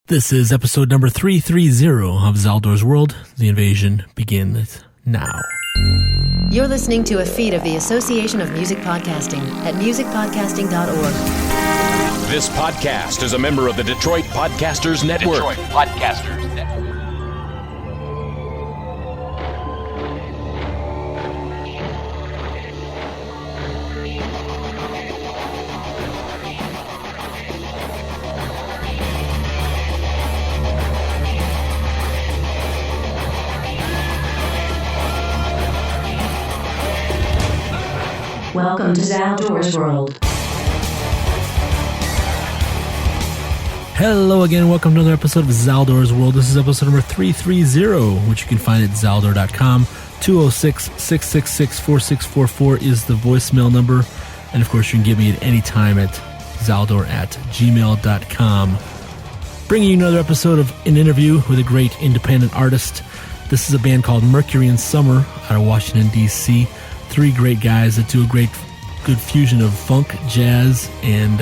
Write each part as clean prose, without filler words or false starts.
This is episode number 330 of Zaldor's World. The invasion begins now. You're listening to a feed of the Association of Music Podcasting at musicpodcasting.org. This podcast is a member of the Detroit Podcasters Network. Welcome to Zaldor's World. Hello again, welcome to another episode of Zaldor's World. This is episode number 330, which you can find at zaldor.com. 206-666-4644 is the voicemail number. And of course, you can get me at any time at zaldor@gmail.com. Bringing you another episode of an interview with a great independent artist. This is a band called Mercury in Summer out of Washington, D.C. Three great guys that do a good fusion of funk, jazz, and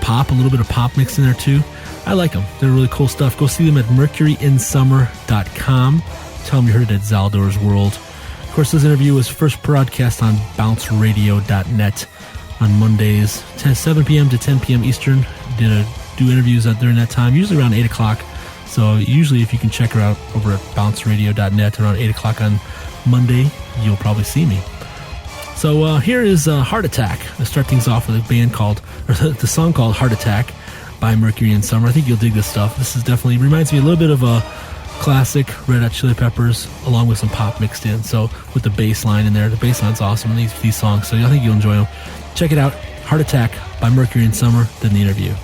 pop, a little bit of pop mixed in there too. I like them. They're really cool stuff. Go see them at mercuryinsummer.com. Tell them you heard it at Zaldor's World. Of course, this interview was first broadcast on bounceradio.net on Mondays, 7 p.m. to 10 p.m. Eastern. Do interviews during that time, usually around 8 o'clock. So usually if you can check her out over at bounceradio.net around 8 o'clock on Monday, you'll probably see me. So here is Heart Attack. Let's start things off with the song called Heart Attack by Mercury in Summer. I think you'll dig this stuff. This is definitely reminds me a little bit of a classic Red Hot Chili Peppers along with some pop mixed in. So with the bass line in there, the bass line's awesome in these songs. So I think you'll enjoy them. Check it out. Heart Attack by Mercury in Summer, then the interview.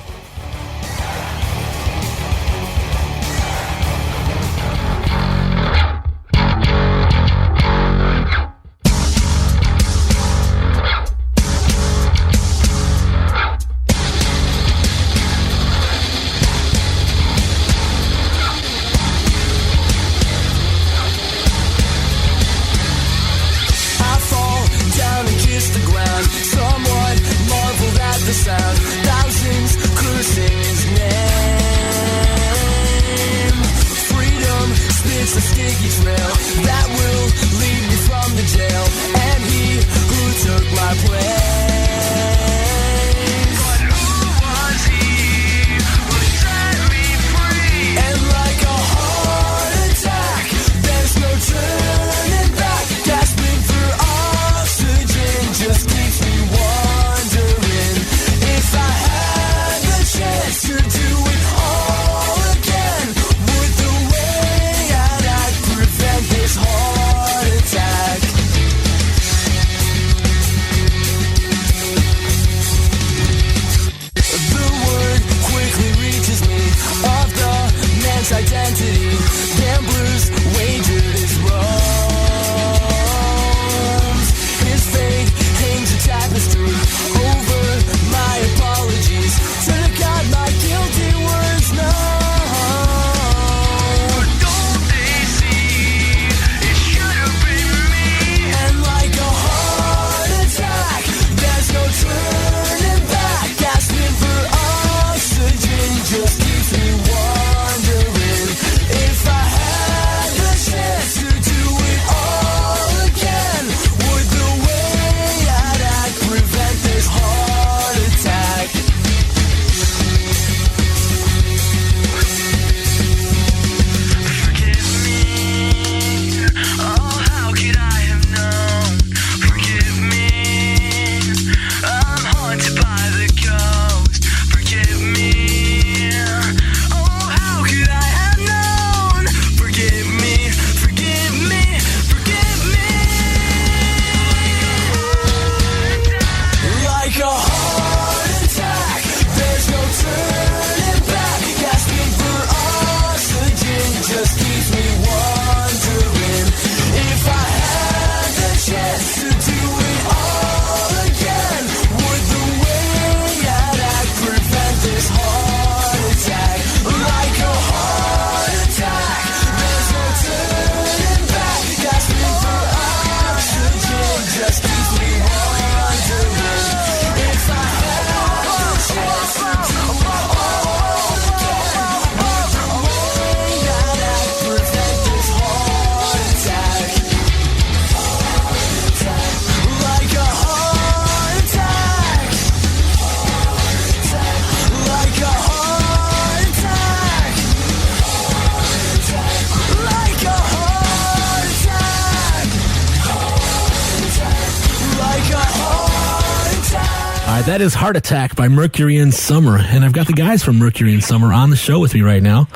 That is Heart Attack by Mercury and Summer. And I've got the guys from Mercury and Summer on the show with me right now.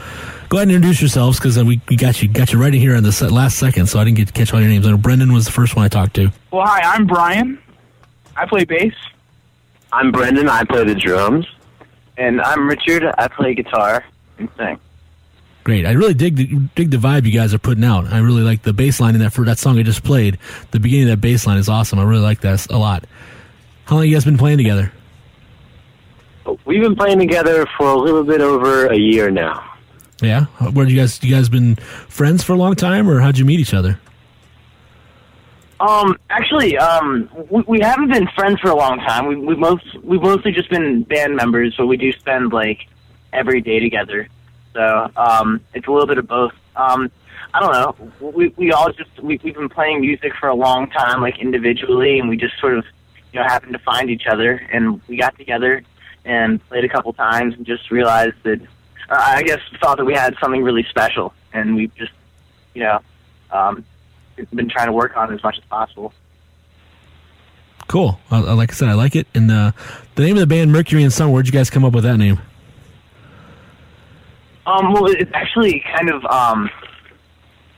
Go ahead and introduce yourselves, because we got you right in here in the last second, so I didn't get to catch all your names. I know Brendan was the first one I talked to. Well, hi, I'm Brian. I play bass. I'm Brendan. I play the drums. And I'm Richard. I play guitar and sing. Great. I really dig the vibe you guys are putting out. I really like the bass line in that song I just played. The beginning of that bass line is awesome. I really like that a lot. How long have you guys been playing together? We've been playing together for a little bit over a year now. Yeah? Where you guys been friends for a long time, or how'd you meet each other? Actually, we haven't been friends for a long time. We've mostly just been band members, but we do spend like every day together. So it's a little bit of both. I don't know. We've been playing music for a long time, like individually, and we just sort of happened to find each other, and we got together and played a couple times, and just realized that I guess thought that we had something really special, and we've just been trying to work on it as much as possible. Cool. Like I said, I like it. And the name of the band, Mercury and Summer, where'd you guys come up with that name? Well, it's actually kind of, I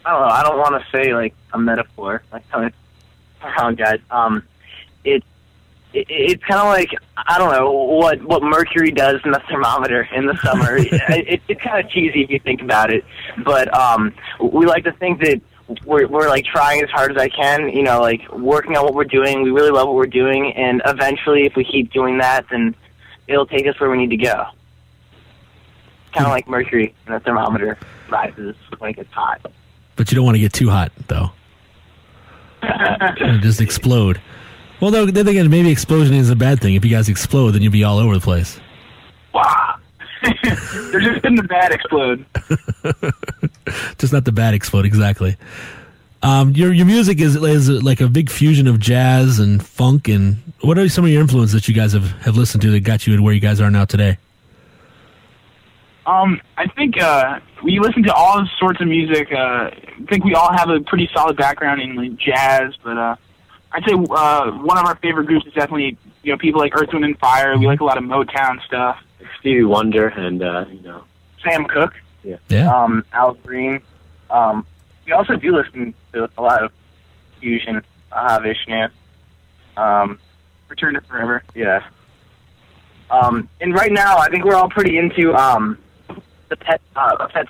don't know, I don't want to say, like, a metaphor. Like, around guys. It's kind of like, I don't know, what Mercury does in the thermometer in the summer. It's kind of cheesy if you think about it. But we like to think that we're like trying as hard as I can, like working on what we're doing. We really love what we're doing, and eventually, if we keep doing that, then it'll take us where we need to go. Kind of like mercury in the thermometer rises when it gets hot. But you don't want to get too hot, though. It'll just explode. Well, then again, maybe explosion is a bad thing. If you guys explode, then you'll be all over the place. Wow. They're just in the bad explode. Just not the bad explode, exactly. Your music is like a big fusion of jazz and funk. And what are some of your influences that you guys have listened to that got you to where you guys are now today? I think we listen to all sorts of music. I think we all have a pretty solid background in like jazz, but I'd say one of our favorite groups is definitely people like Earth, Wind and Fire. We like a lot of Motown stuff. Stevie Wonder and Sam Cooke. Yeah. Al Green. We also do listen to a lot of fusion. Vishnu. Return to Forever. Yeah. And right now, I think we're all pretty into the Pet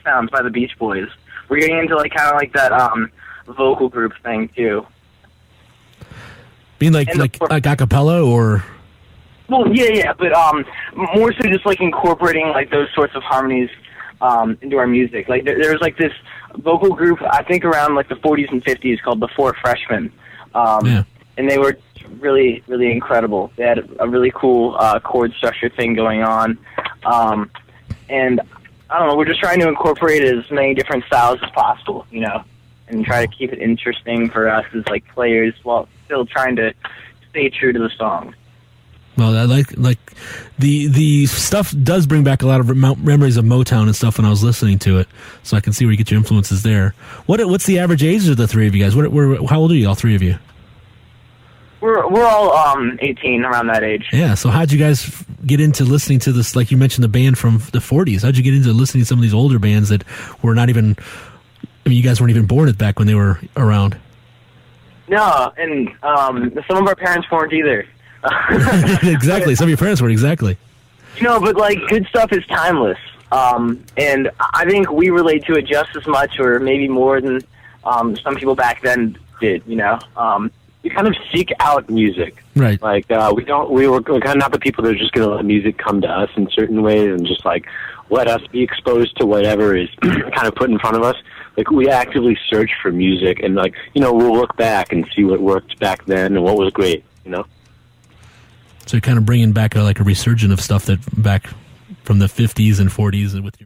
Sounds by the Beach Boys. We're getting into like kind of like that vocal group thing too. Being like a cappella or? Well, yeah, but more so just like incorporating like those sorts of harmonies into our music. Like there's like this vocal group I think around like the 40s and 50s called the Four Freshmen, and they were really, really incredible. They had a really cool chord structure thing going on, and I don't know. We're just trying to incorporate as many different styles as possible, and try to keep it interesting for us as like players while still trying to stay true to the song. Well, I like the stuff does bring back a lot of memories of Motown and stuff when I was listening to it, so I can see where you get your influences there. What's the average age of the three of you guys? How old are you, all three of you? We're all 18, around that age. Yeah, so how'd you guys get into listening to this, like you mentioned the band from the 40s? How'd you get into listening to some of these older bands that were not even, you guys weren't even born back when they were around? No, and some of our parents weren't either. Exactly, some of your parents weren't, exactly. But like good stuff is timeless. And I think we relate to it just as much or maybe more than some people back then did, We kind of seek out music. Right. Like, we were kind of not the people that are just going to let music come to us in certain ways and just, like, let us be exposed to whatever is kind of put in front of us. Like, we actively search for music and, like, we'll look back and see what worked back then and what was great, So you're kind of bringing back a resurgence of stuff that back from the 50s and 40s with